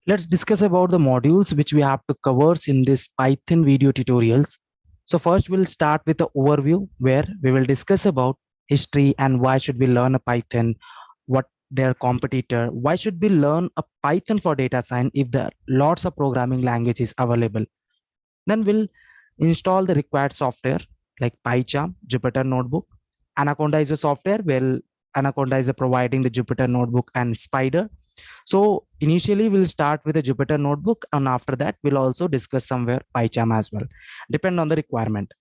Let's discuss about the modules which we have to cover in this Python video tutorials. So first we'll start with the overview where we will discuss about history and why should we learn a Python, what their competitor, why should we learn a Python for data science if there are lots of programming languages available. Then we'll install the required software like PyCharm, Jupyter Notebook. Anaconda is a software where Anaconda is providing the Jupyter Notebook and Spider. So initially we'll start with a Jupyter Notebook, and after that we'll also discuss somewhere PyCharm as well, depend on the requirement.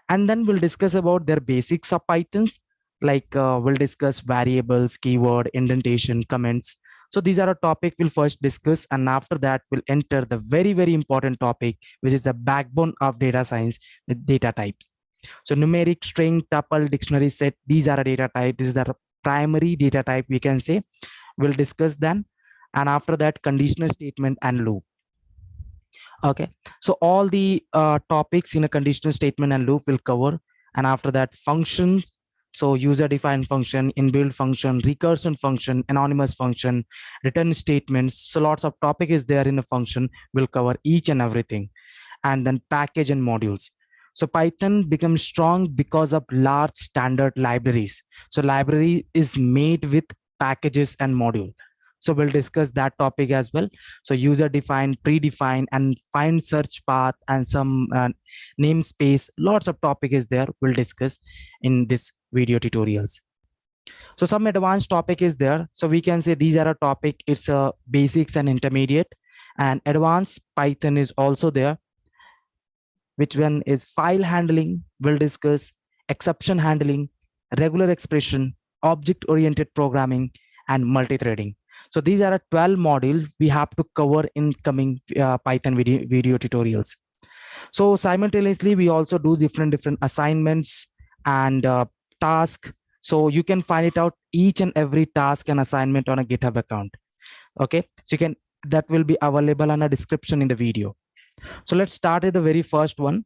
And then we'll discuss about their basics of Pythons, like we'll discuss variables, keyword, indentation, comments. So these are a topic we'll first discuss, and after that we'll enter the very important topic, which is the backbone of data science, the data types. So numeric, string, tuple, dictionary, set, these are a data type. This is the primary data type, we can say. We'll discuss then, and after that conditional statement and loop. Okay, so all the topics in a conditional statement and loop will cover, and after that function. So user defined function, inbuilt function, recursion function, anonymous function, return statements. So lots of topic is there in a function. Will cover each and everything. And then package and modules. So Python becomes strong because of large standard libraries. So library is made with packages and module. So we'll discuss that topic as well. So user defined, predefined, and find search path and some namespace. Lots of topic is there. We'll discuss in this video tutorials. So some advanced topic is there. So we can say these are a topic. It's a basics and intermediate, and advanced Python is also there. Which one is file handling? We'll discuss exception handling, regular expression, object-oriented programming, and multithreading. So these are 12 modules we have to cover in coming Python video tutorials. So simultaneously, we also do different assignments and tasks. So you can find it out each and every task and assignment on a GitHub account. Okay, so you can, that will be available on a description in the video. So let's start with the very first one.